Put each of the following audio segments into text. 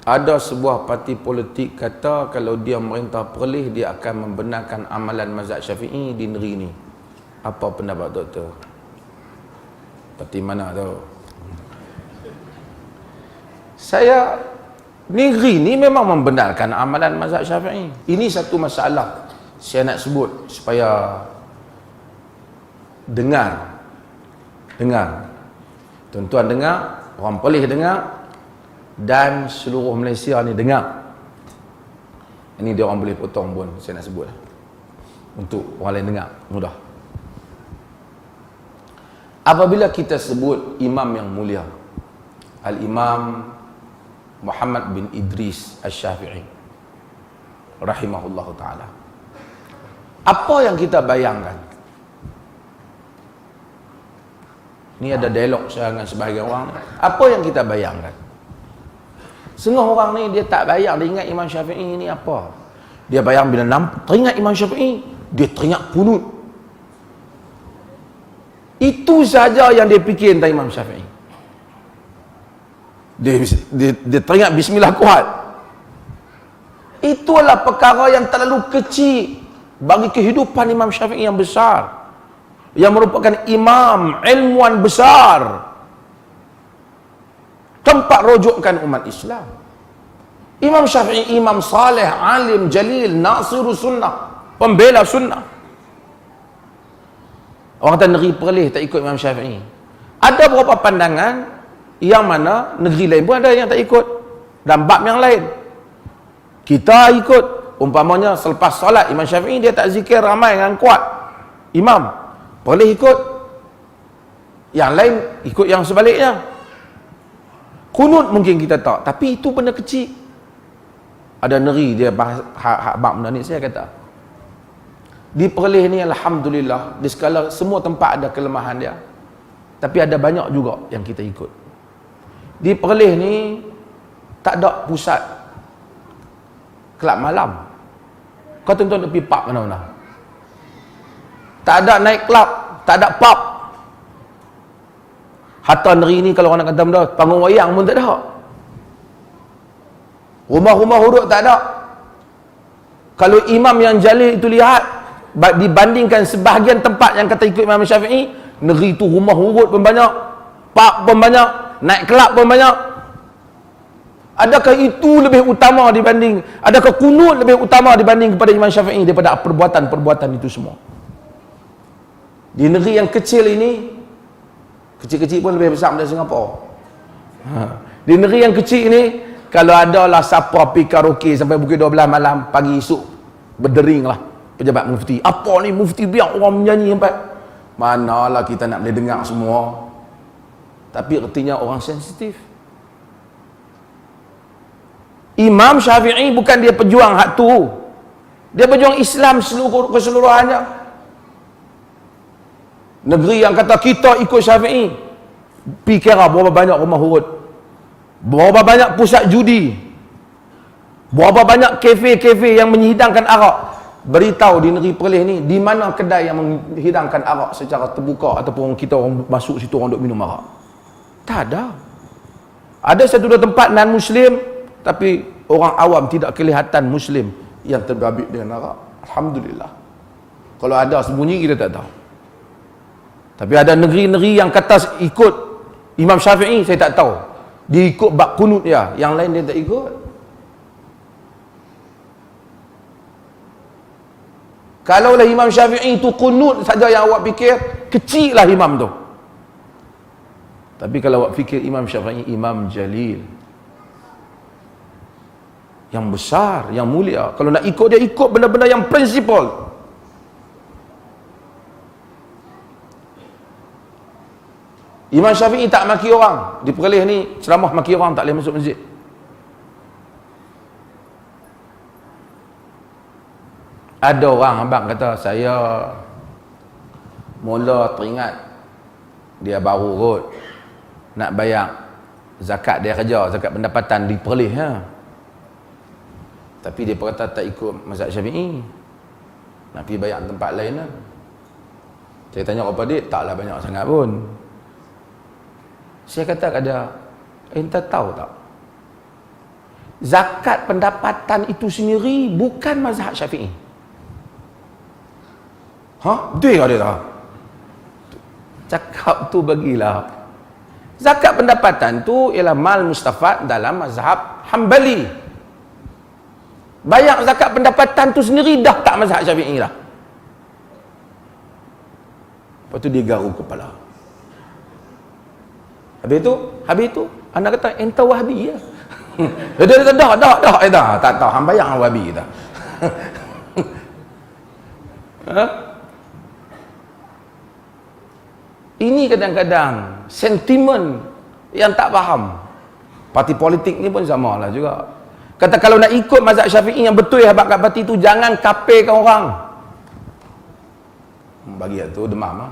Ada sebuah parti politik kata kalau dia merintah Perlis, dia akan membenarkan amalan mazhab Syafi'i di negeri ni. Apa pendapat doktor? Parti mana tu? Saya, negeri ni memang membenarkan amalan mazhab Syafi'i. Ini satu masalah saya nak sebut supaya dengar. Tuan-tuan dengar, orang Perlis dengar, dan seluruh Malaysia ni dengar. Ini dia orang boleh potong pun saya nak sebut untuk orang lain dengar mudah. Apabila kita sebut imam yang mulia, Al-Imam Muhammad bin Idris Asy-Syafi'i rahimahullahu ta'ala, apa yang kita bayangkan? Ni ada dialog saya dengan sebahagian orang. Apa yang kita bayangkan? Setengah orang ni dia tak bayang, dia ingat Imam Syafi'i ni apa? Dia bayang bila teringat Imam Syafi'i, dia teringat kunut. Itu saja yang dia fikir tentang Imam Syafi'i. Dia teringat bismillah kuat. Itulah perkara yang terlalu kecil bagi kehidupan Imam Syafi'i yang besar, yang merupakan imam, ilmuwan besar, tempat rujukan umat Islam. Imam Syafi'i imam saleh, alim, jalil, nasiru sunnah, pembela sunnah. Orang kata negeri Perlis tak ikut Imam Syafi'i. Ada beberapa pandangan yang mana negeri lain pun ada yang tak ikut, dan bab yang lain. Kita ikut, umpamanya selepas solat Imam Syafi'i dia tak zikir ramai dengan kuat, imam Perlis ikut, yang lain ikut yang sebaliknya. Kunut mungkin kita tak, tapi itu benda kecil. Ada negeri dia bahas bab benda ni. Saya kata di Perlis ni alhamdulillah, di segala semua tempat ada kelemahan dia, tapi ada banyak juga yang kita ikut. Di Perlis ni tak ada pusat kelab malam. Kau tuan-tuan pergi pub mana-mana, tak ada night club, tak ada pub. Hatta negeri ni kalau orang nak kata benda, panggung wayang pun tak ada. Rumah-rumah huruf tak ada. Kalau imam yang jalil itu lihat, dibandingkan sebahagian tempat yang kata ikut Imam Syafi'i, negeri itu rumah huruf pun banyak, pub pun banyak, night club pun banyak. Adakah itu lebih utama dibanding, adakah kunut lebih utama dibanding kepada Imam Syafi'i daripada perbuatan-perbuatan itu semua? Di negeri yang kecil ini, kecil-kecil pun lebih besar daripada Singapura. Di negeri yang kecil ini, kalau adalah siapa pergi karaoke sampai pukul 12 malam, pagi esok berdering lah pejabat mufti. Apa ni mufti biar orang menyanyi sampai, manalah kita nak boleh dengar semua. Tapi artinya orang sensitif. Imam Syafi'i bukan dia pejuang hak tu, dia pejuang Islam keseluruhannya. Negeri yang kata kita ikut Syafi'i, fikir berapa banyak rumah hurut, berapa banyak pusat judi, berapa banyak kafe-kafe yang menyidangkan arak. Beritahu di negeri Perlis ni, di mana kedai yang menghidangkan arak secara terbuka, ataupun kita orang masuk situ orang duk minum arak? Tak ada. Ada satu dua tempat non muslim, tapi orang awam tidak kelihatan muslim yang terbabit dengan arak. Alhamdulillah. Kalau ada sembunyi kita tak tahu. Tapi ada negeri-negeri yang kata ikut Imam Syafi'i, saya tak tahu. Dia ikut bab kunut ya, yang lain dia tak ikut. Kalaulah Imam Syafi'i itu kunut saja yang awak fikir, kecil lah imam tu. Tapi kalau awak fikir Imam Syafi'i imam jalil, yang besar, yang mulia, kalau nak ikut dia, ikut benda-benda yang prinsipal. Imam Syafi'i tak maki orang. Di Perlis ni ceramah maki orang, tak boleh masuk masjid. Ada orang abang kata, saya mula teringat dia baru kot nak bayar zakat dia kerja, zakat pendapatan di Perlis ya. Tapi dia berkata tak ikut mazhab Syafi'i, nak pergi bayar tempat lain lah. Saya tanya apa dia, taklah banyak sangat pun. Saya kata kat dia, entah tahu tak, zakat pendapatan itu sendiri bukan mazhab Syafi'i. Betul ke dia tak? Cakap tu bagilah. Zakat pendapatan tu ialah mal mustafad dalam mazhab Hambali. Bayar zakat pendapatan tu sendiri dah tak mazhab Syafi'i lah. Lepas tu dia garu kepala. Habis tu anda kata entah Wahabi ya. Dia kata dah tak tahu hang bayar Wahabi kita. Ini kadang-kadang sentimen yang tak faham. Parti politik ni pun sama lah juga. Kata kalau nak ikut mazhab Syafi'i yang betul ya kat parti tu, jangan kafirkan orang. Bagi tu demam lah.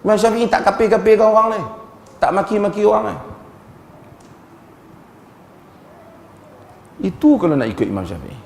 Imam Syafi'i tak kafirkan orang ni. Tak maki-maki orang ni. Itu kalau nak ikut Imam Syafi'i.